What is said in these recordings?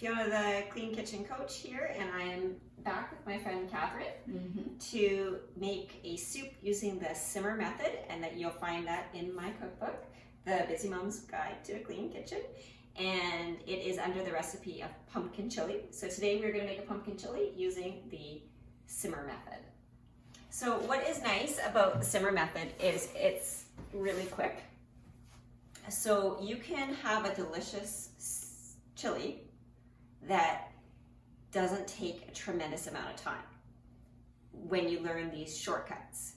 Fiona, the Clean Kitchen Coach here, and I am back with my friend Catherine to make a soup using the simmer method, and that you'll find that in my cookbook, The Busy Mom's Guide to a Clean Kitchen, and it is under the recipe of pumpkin chili. So today we're going to make a pumpkin chili using the simmer method. So what is nice about the simmer method is it's really quick. So you can have a delicious chili that doesn't take a tremendous amount of time when you learn these shortcuts.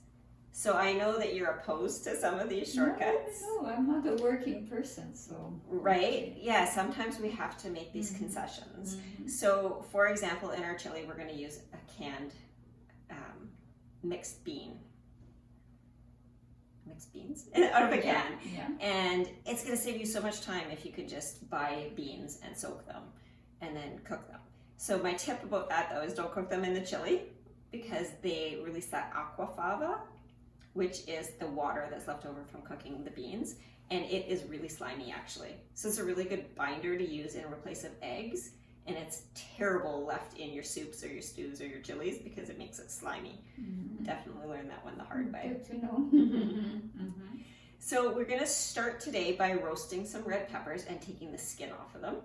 So I know that you're opposed to some of these shortcuts. No, I'm not a working person, so. Right? Yeah, sometimes we have to make these concessions. So for example, in our chili, we're going to use a canned mixed beans out of a can. Yeah. And it's going to save you so much time if you could just buy beans and soak them and then cook them. So my tip about that though is don't cook them in the chili because they release that aquafaba, which is the water that's left over from cooking the beans, and it is really slimy actually. So it's a really good binder to use in place of eggs, and it's terrible left in your soups or your stews or your chilies because it makes it slimy. Definitely learned that one the hard way. Good to know. So we're gonna start today by roasting some red peppers and taking the skin off of them.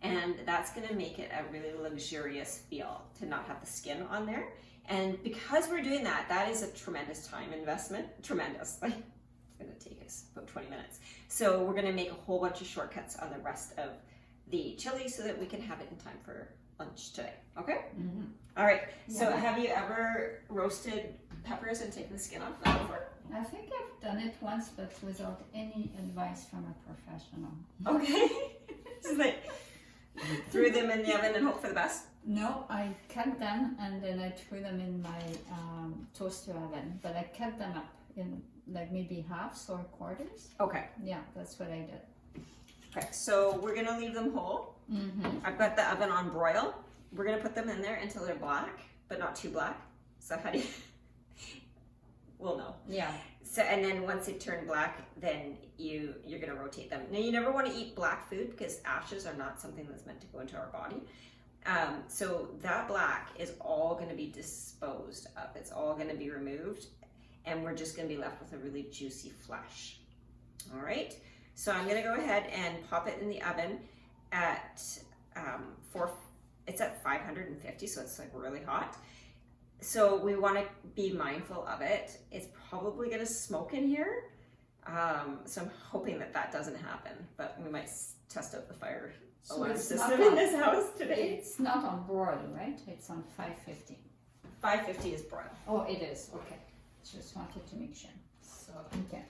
And that's gonna make it a really luxurious feel to not have the skin on there. And because we're doing that, that is a tremendous time investment. Tremendous, like it's gonna take us about 20 minutes. So we're gonna make a whole bunch of shortcuts on the rest of the chili so that we can have it in time for lunch today, okay? All right, so have you ever roasted peppers and taken the skin off them before? I think I've done it once, but without any advice from a professional. Okay. So like, threw them in the oven and hope for the best? No, I cut them and then I threw them in my toaster oven, but I cut them up in like maybe halves or quarters. Okay. Yeah, that's what I did. Okay, so we're gonna leave them whole. I've got the oven on broil. We're gonna put them in there until they're black, but not too black. So how do you, we'll know. Yeah. So, and then once they turn black, then you're gonna rotate them. Now you never wanna eat black food because ashes are not something that's meant to go into our body. So that black is all gonna be disposed of. It's all gonna be removed, and we're just gonna be left with a really juicy flesh. All right, so I'm gonna go ahead and pop it in the oven at, it's at 550, so it's like really hot. So we wanna be mindful of it. It's probably gonna smoke in here. So I'm hoping that that doesn't happen, but we might test out the fire alarm system in this house today. It's not on broil, right? It's on 550. 550 is broil. Oh, it is. Okay. Just wanted to make sure. So, okay.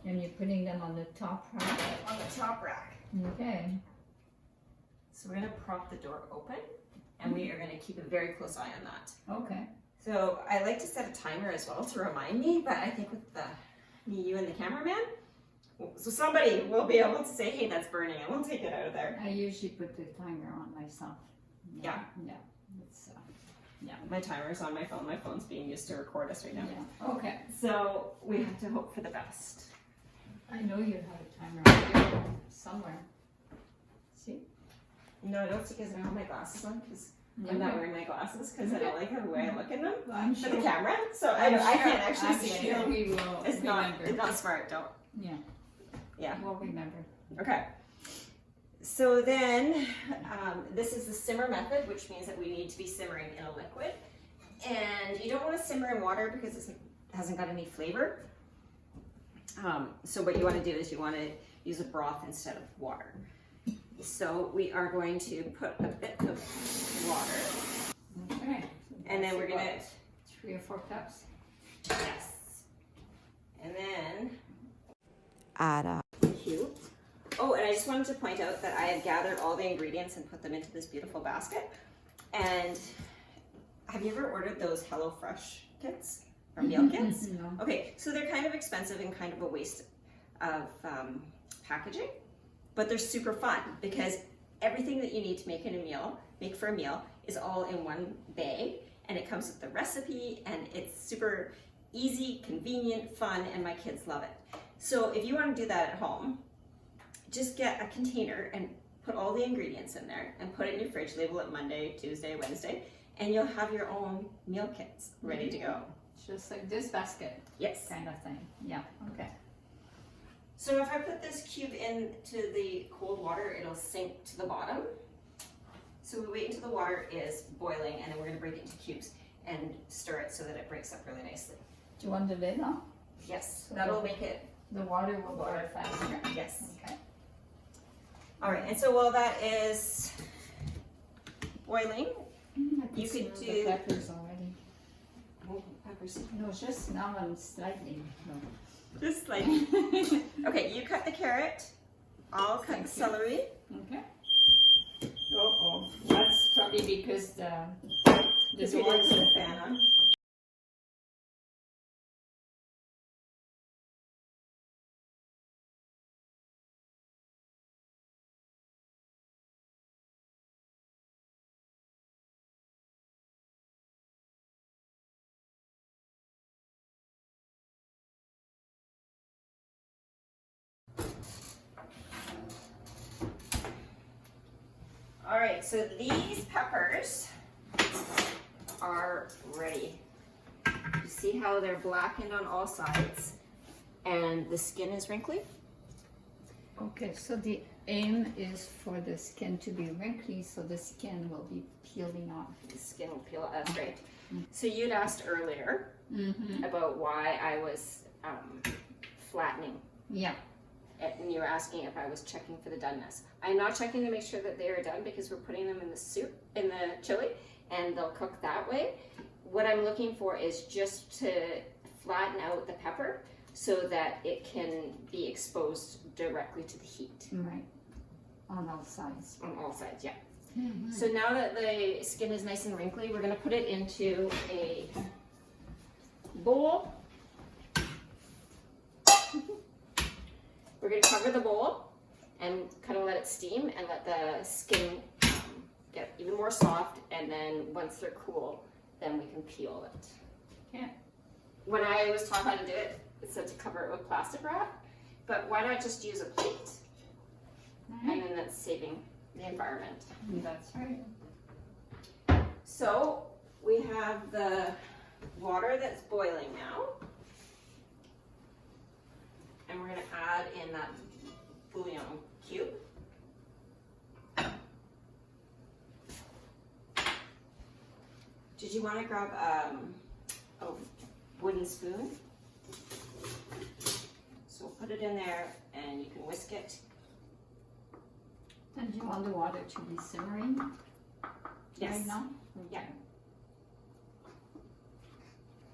And you're putting them on the top rack? On the top rack. Okay. So we're gonna prop the door open, and we are gonna keep a very close eye on that. Okay. So I like to set a timer as well to remind me, but I think with you and the cameraman, so somebody will be able to say, hey, that's burning, and we'll take it out of there. I usually put the timer on myself. Yeah. Yeah. It's, yeah. My timer's on my phone. My phone's being used to record us right now. Yeah. Okay. So we have to hope for the best. I know you have a timer out here somewhere. See? No, I don't, because I don't have my glasses on, because I'm not wearing my glasses because I don't like the way I look in them for the camera. So I can't actually see anything. We will It's not smart, don't. Yeah. Yeah. We'll remember. Okay. So then, this is the simmer method, which means that we need to be simmering in a liquid. And you don't want to simmer in water because it hasn't got any flavor. So what you want to do is you want to use a broth instead of water. So we are going to put a bit of water. Okay. And then we're going to... 3 or 4 cups. Yes. And then... add a cube. Oh, and I just wanted to point out that I have gathered all the ingredients and put them into this beautiful basket. And have you ever ordered those HelloFresh kits or meal kits? No. Okay, so they're kind of expensive and kind of a waste of packaging, but they're super fun because everything that you need to make for a meal is all in one bag, and it comes with the recipe, and it's super easy, convenient, fun, and my kids love it. So if you want to do that at home, just get a container and put all the ingredients in there, and put it in your fridge, label it Monday, Tuesday, Wednesday, and you'll have your own meal kits ready to go. Just like this basket Yes. kind of thing. Yeah, okay. So if I put this cube into the cold water, it'll sink to the bottom. So we wait until the water is boiling, and then we're gonna break it into cubes and stir it so that it breaks up really nicely. Do you want the lid on? Yes, So that'll make it, The water will boil faster. yes. Okay. All right, and so while that is boiling, I can You could smell do- the peppers already. oh, peppers, No, just now I'm slightly. No. just like, okay, you cut the carrot, I'll cut the celery. Okay. Oh, that's probably because the Just door put is the open. fan on. All right, so these peppers are ready. You see how they're blackened on all sides and the skin is wrinkly? Okay, so the aim is for the skin to be wrinkly, so the skin will be peeling off. The skin will peel, that's right. So you'd asked earlier Mm-hmm. about why I was flattening, Yeah. and you were asking if I was checking for the doneness. I'm not checking to make sure that they are done because we're putting them in the soup, in the chili, and they'll cook that way. What I'm looking for is just to flatten out the pepper so that it can be exposed directly to the heat Right. On all sides. on all sides, yeah. Mm-hmm. So now that the skin is nice and wrinkly, we're gonna put it into a bowl. We're gonna cover the bowl and kind of let it steam and let the skin get even more soft, and then once they're cool, then we can peel it. Yeah. When I was taught how to do it, it said to cover it with plastic wrap, but why not just use a plate? And then that's saving the environment. That's right. So we have the water that's boiling now. And we're gonna add in that bouillon cube. Did you wanna grab a wooden spoon? So put it in there and you can whisk it. And you want the water to be simmering Yes. right now? Yeah.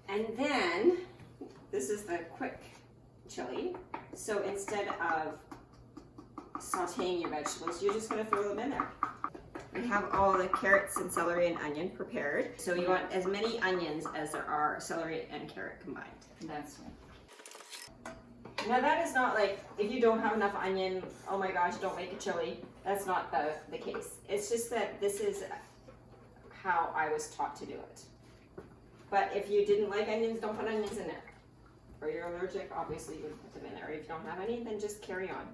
And then, this is the quick chili. So instead of sauteing your vegetables, you're just gonna throw them in there. We have all the carrots and celery and onion prepared. So you want as many onions as there are celery and carrot combined. That's right. Now that is not like, if you don't have enough onion, oh my gosh, don't make a chili. That's not the case. It's just that this is how I was taught to do it. But if you didn't like onions, don't put onions in there. Or you're allergic, obviously you would put them in there. If you don't have any, then just carry on.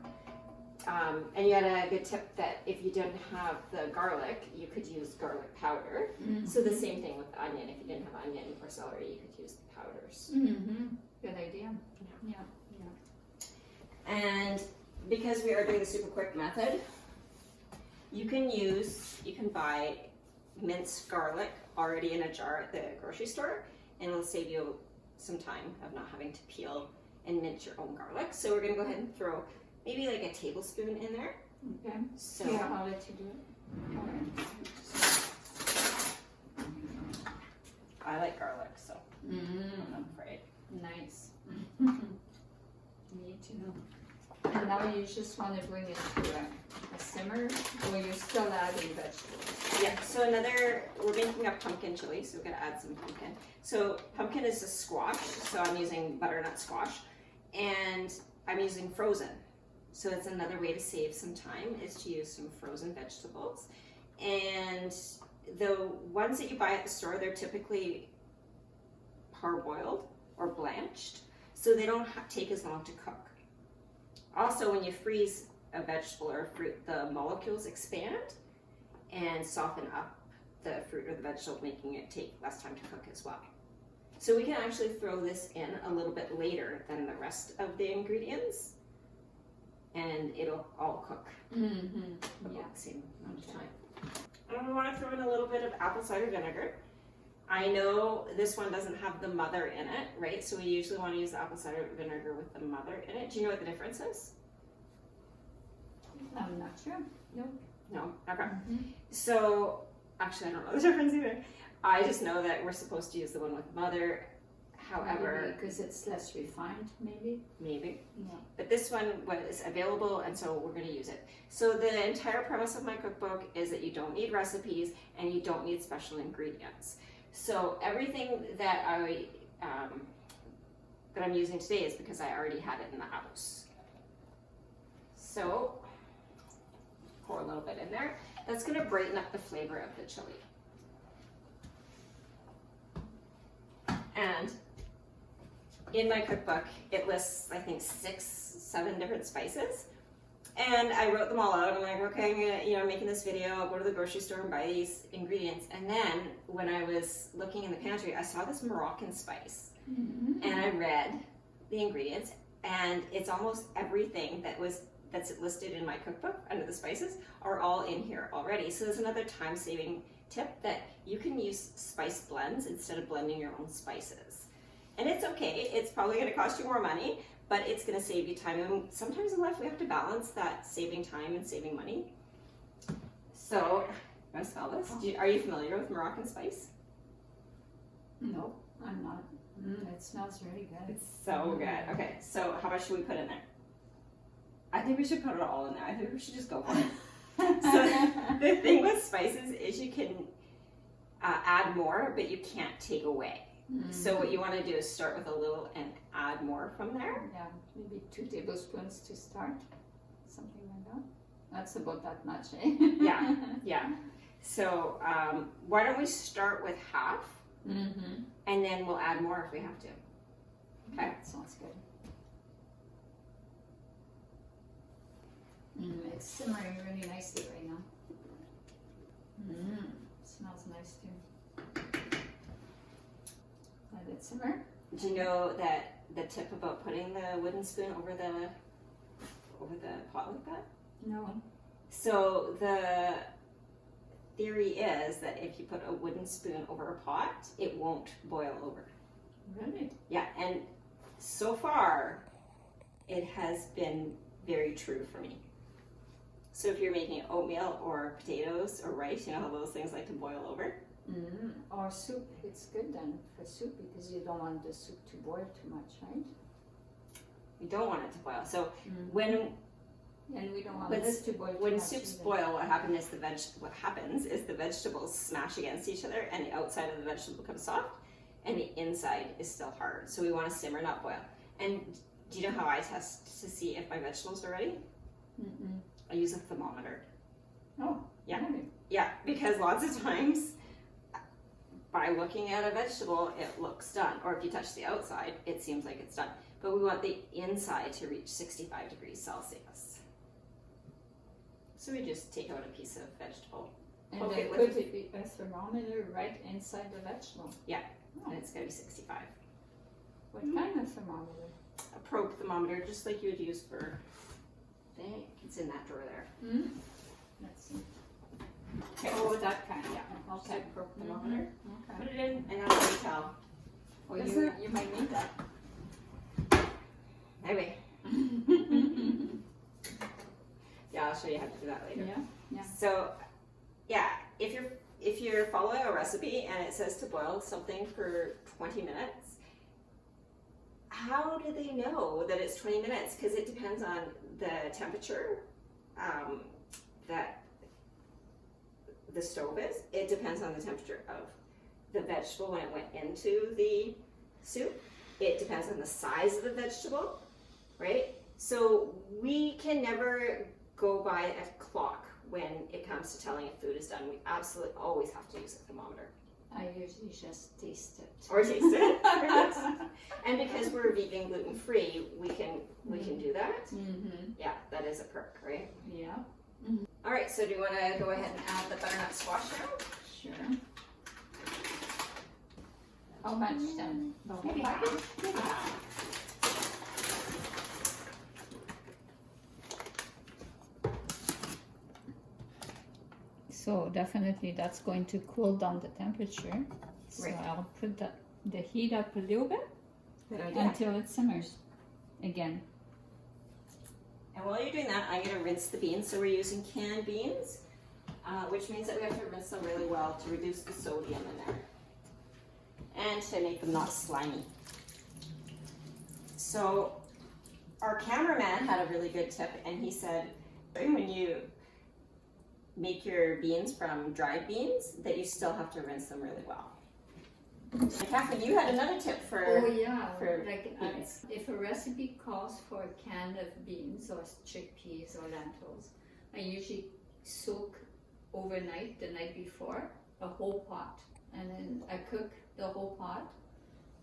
And you had a good tip that if you didn't have the garlic, you could use garlic powder. Mm-hmm. So the same thing with the onion. If you didn't have onion or celery, you could use the powders. Mm-hmm. Good idea. Yeah. And because we are doing the super quick method, you can buy minced garlic already in a jar at the grocery store, and it'll save you some time of not having to peel and mince your own garlic. So we're gonna go ahead and throw maybe like a tablespoon in there. Okay. So Yeah, I'll let you do it. All right. I like garlic, so Mm-hmm. I'm not afraid. Nice. Me too. And now you just want to bring it to a simmer, or you're still adding vegetables? Yeah, so we're making a pumpkin chili, so we're gonna add some pumpkin. So pumpkin is a squash, so I'm using butternut squash, and I'm using frozen. So it's another way to save some time is to use some frozen vegetables. And the ones that you buy at the store, they're typically parboiled or blanched, so they don't take as long to cook. Also, when you freeze a vegetable or a fruit, the molecules expand and soften up the fruit or the vegetable, making it take less time to cook as well. So we can actually throw this in a little bit later than the rest of the ingredients, and it'll all cook about the same amount of time. And we want to throw in a little bit of apple cider vinegar. I know this one doesn't have the mother in it, right? So we usually want to use the apple cider vinegar with the mother in it. Do you know what the difference is? I'm not sure. No? Okay. So, actually I don't know the difference either. I just know that we're supposed to use the one with mother. However, because it's less refined, maybe. Yeah. But this one was available, and so we're going to use it. So the entire premise of my cookbook is that you don't need recipes and you don't need special ingredients. So everything that I'm using today is because I already had it in the house. So pour a little bit in there. That's going to brighten up the flavor of the chili. And in my cookbook, it lists, I think, 6, 7 different spices. And I wrote them all out. I'm like, okay, I'm gonna, making this video, I'll go to the grocery store and buy these ingredients. And then when I was looking in the pantry, I saw this Moroccan spice. And I read the ingredients, and it's almost everything that's listed in my cookbook under the spices are all in here already. So there's another time-saving tip that you can use spice blends instead of blending your own spices. And it's okay, it's probably going to cost you more money, but it's going to save you time. And sometimes in life we have to balance that saving time and saving money. So, you want to smell this? Are you familiar with Moroccan spice? No, I'm not. It smells really good. It's so good. Okay, so how much should we put in there? I think we should put it all in there. I think we should just go for it. So the thing with spices is you can add more, but you can't take away. So what you want to do is start with a little and add more from there. Yeah, maybe 2 tablespoons to start, something like that. That's about that much, eh? Yeah. So why don't we start with half, and then we'll add more if we have to. Okay. That sounds good. It's simmering really nicely right now. Smells nice too. Let it simmer. Do you know that the tip about putting the wooden spoon over the pot like that? No. So the theory is that if you put a wooden spoon over a pot, it won't boil over. Really? Yeah, and so far it has been very true for me. So if you're making oatmeal or potatoes or rice, you know how those things like to boil over? Or soup, it's good then for soup because you don't want the soup to boil too much, right? We don't want it to boil. So when we don't want this to boil too much. When soups boil, what happens is the vegetables smash against each other and the outside of the vegetable becomes soft and the inside is still hard. So we want to simmer, not boil. And do you know how I test to see if my vegetables are ready? I use a thermometer. Oh, yeah. Really? Yeah, because lots of times by looking at a vegetable, it looks done. Or if you touch the outside, it seems like it's done. But we want the inside to reach 65 degrees Celsius. So we just take out a piece of vegetable. And then put a thermometer right inside the vegetable. Yeah, and it's going to be 65. What kind of thermometer? A probe thermometer, just like you would use for, I think it's in that drawer there. Let's see. Okay. Oh, that kind, yeah. Okay, probe thermometer. Okay. Put it in, and that's how you tell. Well, you might need that. Anyway. Yeah, I'll show you how to do that later. Yeah. So, yeah, if you're following a recipe and it says to boil something for 20 minutes, how do they know that it's 20 minutes? Because it depends on the temperature that the stove is. It depends on the temperature of the vegetable when it went into the soup. It depends on the size of the vegetable, right? So we can never go by a clock when it comes to telling if food is done. We absolutely always have to use a thermometer. I usually just taste it. Or taste it. Right? And because we're vegan, gluten free, we can do that. Mm-hmm. Yeah, that is a perk, right? Yeah. All right, so do you want to go ahead and add the butternut squash now? Sure. How much then? The whole Maybe package? So definitely that's going to cool down the temperature. So Right. I'll put the heat up a little bit Good idea. until it simmers again. And while you're doing that, I'm going to rinse the beans. So we're using canned beans, which means that we have to rinse them really well to reduce the sodium in there and to make them not slimy. So our cameraman had a really good tip, and he said when you make your beans from dried beans, that you still have to rinse them really well. And Catherine, you had another tip for for beans. If a recipe calls for a can of beans or chickpeas or lentils, I usually soak overnight, the night before, a whole pot, and then I cook the whole pot,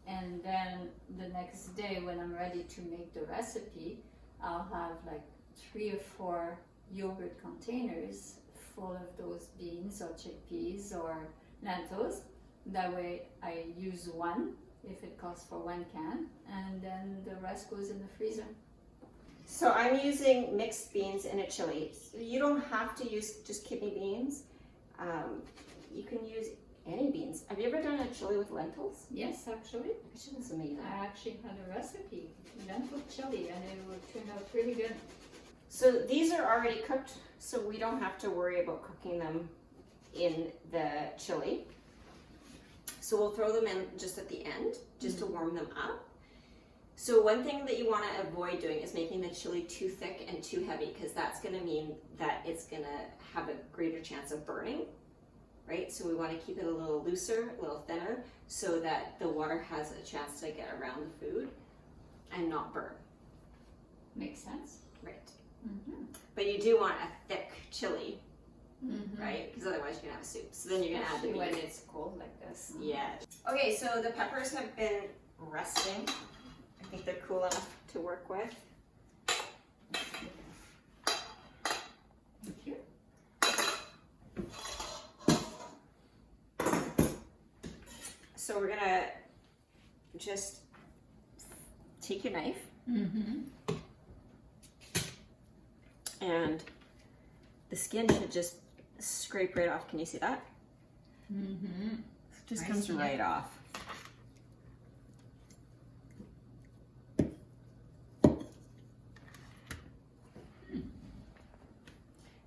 and then the next day when I'm ready to make the recipe, I'll have like 3 or 4 yogurt containers full of those beans or chickpeas or lentils. That way I use one if it calls for 1 can, and then the rest goes in the freezer. So I'm using mixed beans in a chili. So you don't have to use just kidney beans. You can use any beans. Have you ever done a chili with lentils? Yes, actually. It's amazing. I actually had a recipe, lentil chili, and it would turn out really good. So these are already cooked, so we don't have to worry about cooking them in the chili. So we'll throw them in just at the end, just to warm them up. So one thing that you want to avoid doing is making the chili too thick and too heavy, because that's going to mean that it's going to have a greater chance of burning, right? So we want to keep it a little looser, a little thinner, so that the water has a chance to get around the food and not burn. Makes sense. Right. Mm-hmm. But you do want a thick chili, Mm-hmm. right? Because otherwise you're going to have soup. So then you're going to add the Especially when beans. it's cold like this. Yeah. Okay, so the peppers have been resting. I think they're cool enough to work with. Thank you. So we're gonna just take your knife Mm-hmm. and the skin should just scrape right off. Can you see that? Mm-hmm. Just I comes see it. right off.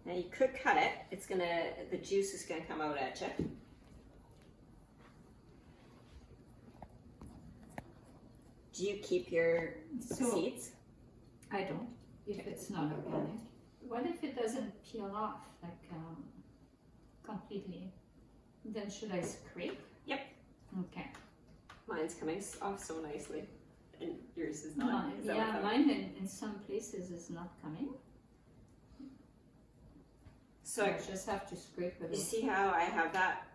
Now you could cut it. The juice is gonna come out at you. Do you keep your seeds? I don't, if it's not organic. What if it doesn't peel off, like completely? Then should I scrape? Yep. Okay. Mine's coming off so nicely, and yours is not. Mine, Is that yeah, what's up? mine in some places is not coming. So I just have to scrape it you off. see how I have that?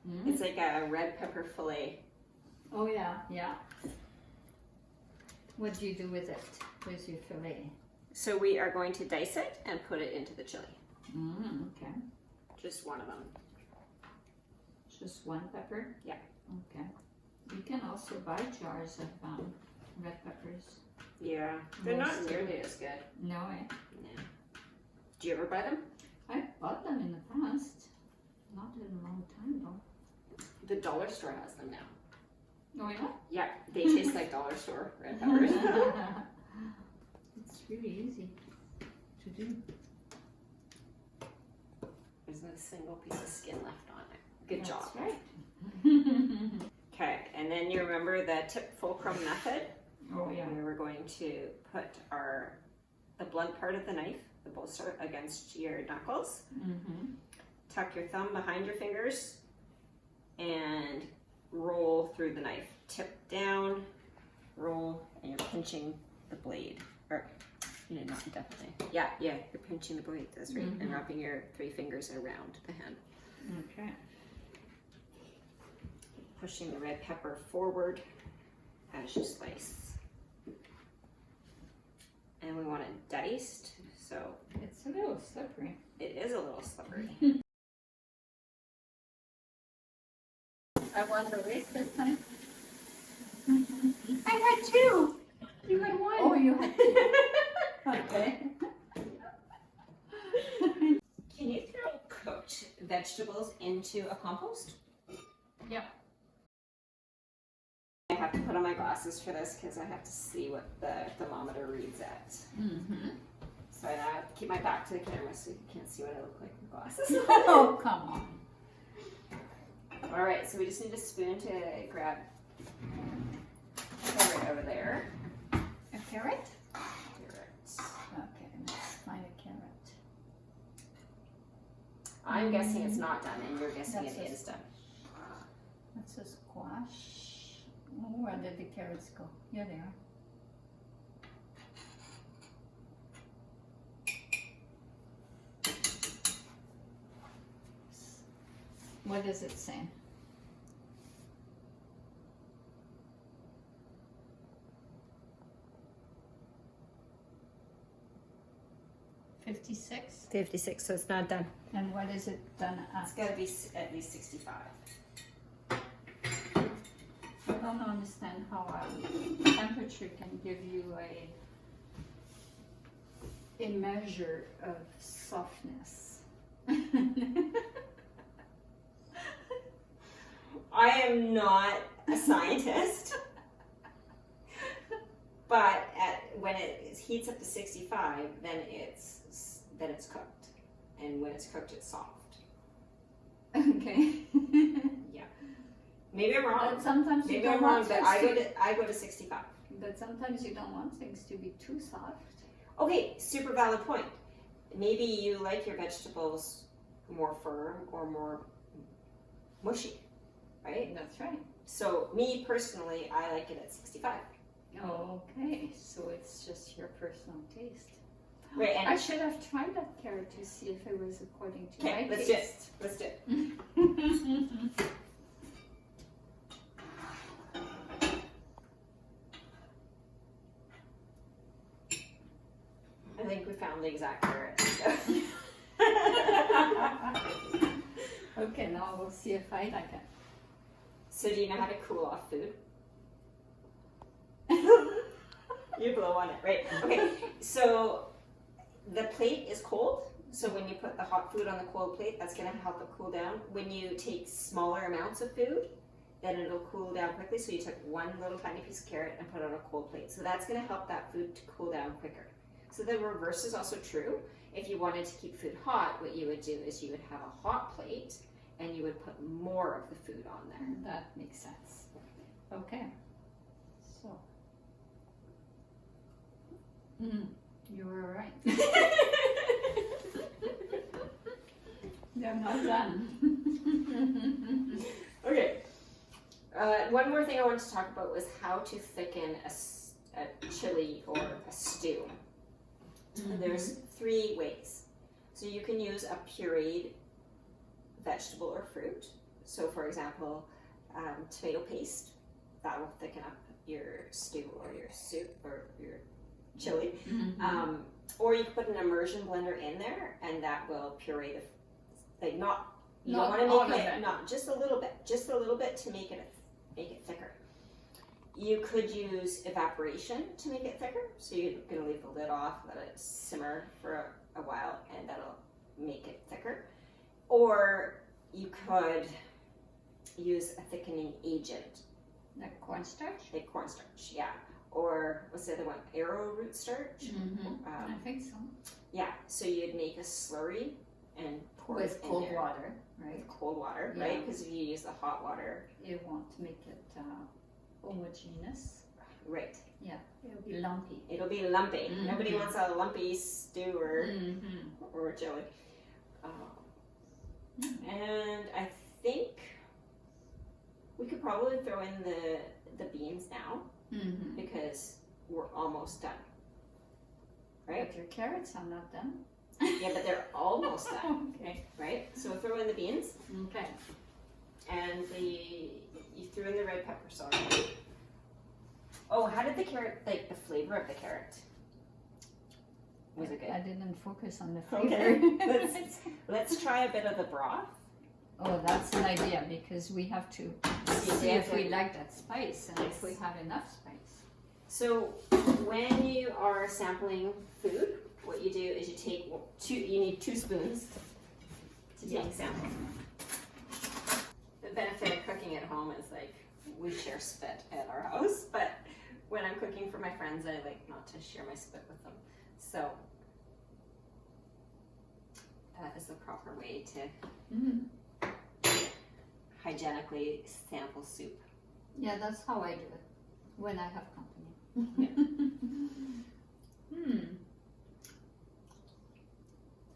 Mm. It's like a red pepper fillet. Oh yeah, yeah. What do you do with it? With your fillet? So we are going to dice it and put it into the chili. Okay. Just one of them. Just 1 pepper? Yeah. Okay. You can also buy jars of red peppers. Yeah, they're not Most nearly as good. No, eh? Yeah. Do you ever buy them? I bought them in the past. Not in a long time though. The dollar store has them now. Oh yeah? Yeah, they taste like dollar store red peppers. It's really easy to do. There's not a single piece of skin left on it. Good That's job. right. Okay, and then you remember the tip fulcrum method? Oh yeah. We were going to put the blunt part of the knife, the bolster, against your knuckles. Mm-hmm. Tuck your thumb behind your fingers and roll through the knife. Tip down, roll, and you're pinching the blade. Or, not definitely. Yeah, you're pinching the blade, that's right. And wrapping your 3 fingers around the hand. Okay. pushing the red pepper forward as you slice. And we want it diced, so It's a little slippery. it is a little slippery. I won the race this time. I had two. You had one. Oh, you had two. Okay. Can you throw cooked vegetables into a compost? Yeah. I have to put on my glasses for this because I have to see what the thermometer reads at. Mm-hmm. So I now have to keep my back to the camera so you can't see what I look like with glasses. Oh, come on. All right, so we just need a spoon to grab carrot over there. A carrot? Carrot. Okay, let's find a carrot. I'm guessing it's not done, and you're guessing That's it is done. That's a squash. Oh, where did the carrots go? Here they are. What does it say? $56. 56, so it's not done. And what is it done It's at? got to be at least 65. I don't understand how temperature can give you a measure of softness. I am not a scientist, but when it heats up to 65, then it's cooked, and when it's cooked, it's soft. Okay. Yeah, maybe I'm wrong. But sometimes you Maybe don't I'm wrong, want but I go to 65. But sometimes you don't want things to be too soft. Okay, super valid point. Maybe you like your vegetables more firm or more mushy, right? That's right. So me personally, I like it at 65. Okay, so it's just your personal taste. Right, I and should have tried that carrot to see if it was according to my okay, let's do it. taste. Let's do it. I think we found the exact carrot. So. Okay, now we'll see if I like it. So do you know how to cool off food? You blow on it, right? Okay, so the plate is cold. So when you put the hot food on the cold plate, that's gonna help it cool down. When you take smaller amounts of food, then it'll cool down quickly. So you took one little tiny piece of carrot and put it on a cold plate. So that's gonna help that food to cool down quicker. So the reverse is also true. If you wanted to keep food hot, what you would do is you would have a hot plate and you would put more of the food on there. That makes sense. Okay. So. You were right. They're not done. Okay. One more thing I wanted to talk about was how to thicken a chili or a stew. There's 3 ways. So you can use a pureed vegetable or fruit. So for example, tomato paste, that will thicken up your stew or your soup or your chili. Or you can put an immersion blender in there and that will puree the, like you don't want to make it, not just a little bit to make it thicker. You could use evaporation to make it thicker. So you're going to leave the lid off, let it simmer for a while, and that'll make it thicker. Or you could use a thickening agent. Like cornstarch? Like cornstarch, yeah. Or what's the other one? Arrowroot starch? I think so. Yeah, so you'd make a slurry and pour With it in cold there. water, right? Cold water, Yeah. right? Because if you use the hot water, It won't make it homogeneous. right, It'll be lumpy. it'll be lumpy. Nobody wants a lumpy stew or chili. And I think we could probably throw in the beans now because we're almost done. Right? But your carrots are not done. Yeah, but they're almost done. Okay. Right? So we'll throw in the beans. Okay. And you threw in the red pepper, sorry. Oh, how did the carrot, like the flavor of the carrot? Was it good? I didn't focus on the flavor. Okay, let's try a bit of the broth. Oh, that's an idea, because we have to see if we like that spice and if we have enough spice. So when you are sampling food, what you do is you take you need 2 spoons to take a sample. The benefit of cooking at home is like we share spit at our house, but when I'm cooking for my friends, I like not to share my spit with them. So that is the proper way to hygienically sample soup. Yeah, that's how I do it when I have company. Yeah.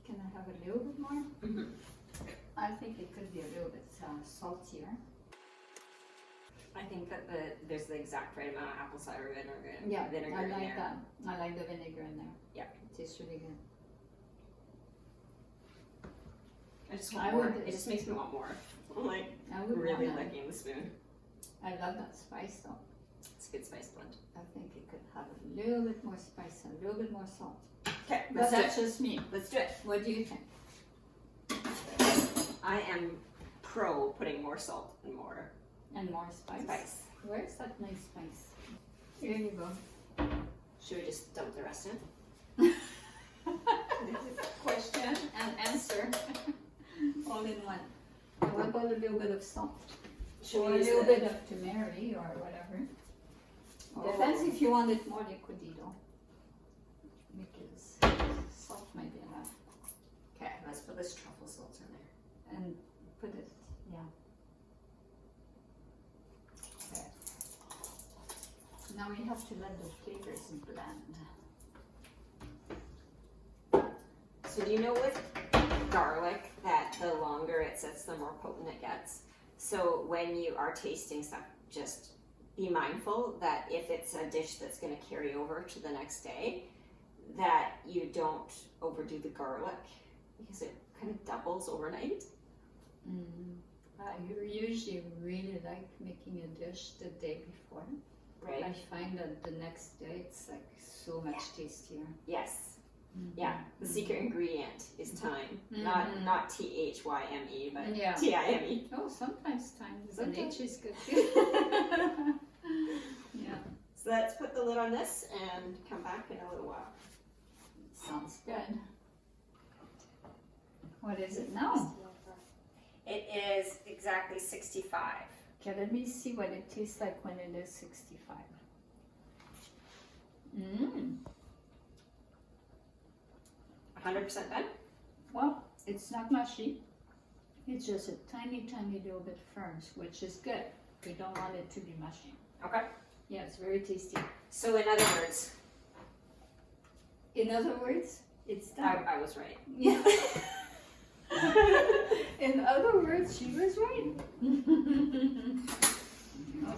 Can I have a little bit more? Mm-hmm. I think it could be a little bit saltier. I think that there's the exact right amount of apple cider vinegar in Yeah, there. I like that. I like the vinegar in there. Yeah. It tastes really good. I just want more. It just makes me want more. I'm like I would really want that. licking the spoon. I love that spice though. It's a good spice blend. I think it could have a little bit more spice and a little bit more salt. Okay, But that's just me. Let's do it. What do you think? I am pro putting more salt and more And more spice? Where's that nice spice? Here you go. Should we just dump the rest in? Question and answer. All in one. And what about a little bit of salt? Or a little bit of turmeric or whatever. Depends if you want it more liquidy though. Because salt might be enough. Okay, let's put this truffle salt in there. And put it, yeah. Okay. Now we have to let the flavors blend. So do you know with garlic that the longer it sits, the more potent it gets? So when you are tasting stuff, just be mindful that if it's a dish that's going to carry over to the next day, that you don't overdo the garlic because it kind of doubles overnight. I usually really like making a dish the day before. Right. I find that the next day it's like so much tastier. Yes. Yeah. The secret ingredient is thyme, not THYME, but Yeah. TIME. Oh, sometimes time is an Sometimes. H is good too. Yeah, So let's put the lid on this and come back in a little while. sounds good. What is it now? It is exactly 65. Okay, let me see what it tastes like when it is 65. Mmm. 100% done? Well, it's not mushy. It's just a tiny, tiny little bit firm, which is good. We don't want it to be mushy. Okay. Yeah, it's very tasty. So in other words, In other words, it's done. I was right. Yeah. In other words, she was right.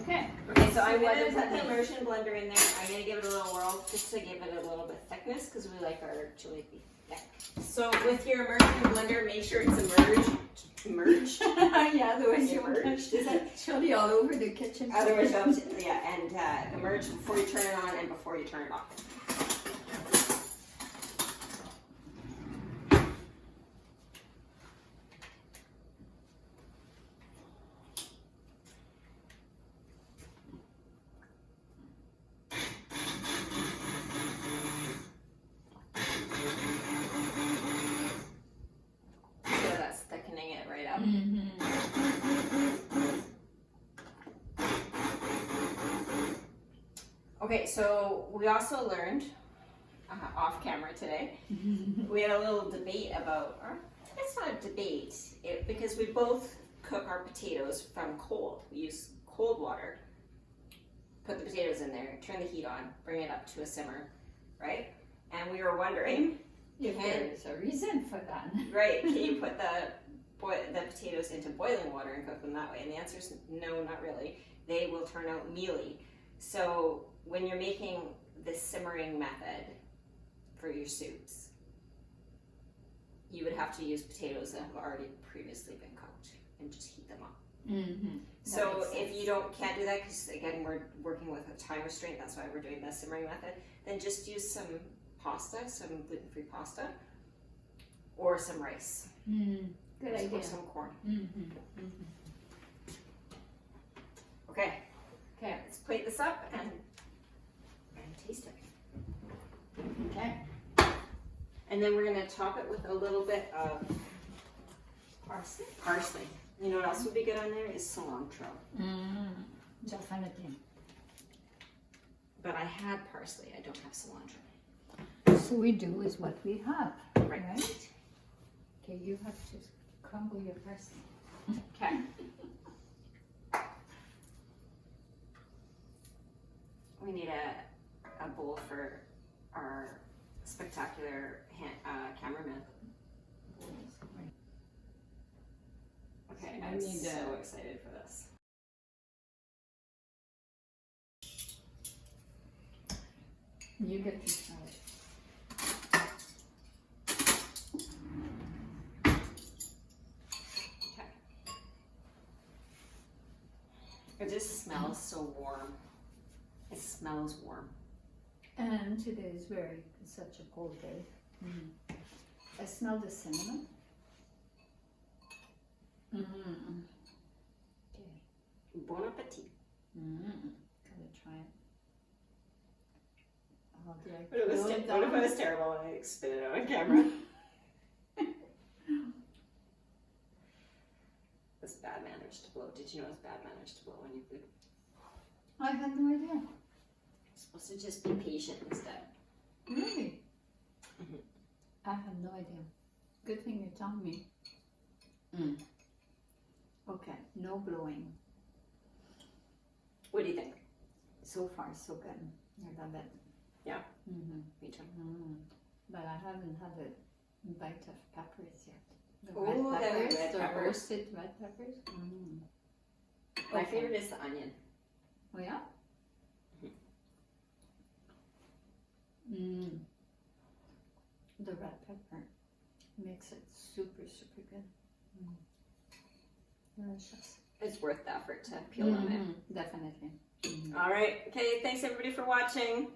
Okay. Okay, so I'm what going to does put that the mean? immersion blender in there. I'm going to give it a little whirl just to give it a little bit thickness because we like our chili to be thick. So with your immersion blender, make sure it's immersed. Yeah, otherwise you won't Immersed. touch this. Chili all over the kitchen. Otherwise, and immerse before you turn it on and before you turn it off. So that's thickening it right up. Okay, so we also learned off camera today, we had a little debate about, or it's not a debate, because we both cook our potatoes from cold. We use cold water, put the potatoes in there, turn the heat on, bring it up to a simmer, right? And we were wondering, If there's a reason for that. right, can you put the potatoes into boiling water and cook them that way? And the answer is no, not really. They will turn out mealy. So when you're making the simmering method for your soups, you would have to use potatoes that have already previously been cooked and just heat them up. Mm-hmm. So if you can't do that, because again we're working with a time restraint, that's why we're doing the simmering method, then just use some pasta, some gluten-free pasta, or some rice. Good idea. Or some corn. Okay. Okay, let's plate this up and taste it. Okay. And then we're gonna top it with a little bit of parsley. You know what else would be good on there is cilantro. Definitely. But I had parsley, I don't have cilantro. So we do is what we have, Right. Okay, you have to crumble your parsley. Okay. We need a bowl for our spectacular cameraman. Okay, I'm so excited for this. You get to try it. Okay. It just smells so warm. It smells warm. And today is such a cold day. I smell the cinnamon. Okay. Bon appetit. Gonna try it. Oh, did I What if close it it was terrible and I spit it out on camera? It's bad manners to blow. Did you know it's bad manners to blow on your food? I had no idea. You're supposed to just be patient instead. Really? I had no idea. Good thing you told me. Okay, no blowing. What do you think? So far, so good. I love it. Yeah. Me too. But I haven't had a bite of peppers yet. The Ooh, the red the peppers. roasted red peppers. My favorite is the onion. Oh yeah? The red pepper makes it super, super good. Delicious. It's worth the effort to peel on it. Definitely. All right. Okay. Thanks everybody for watching.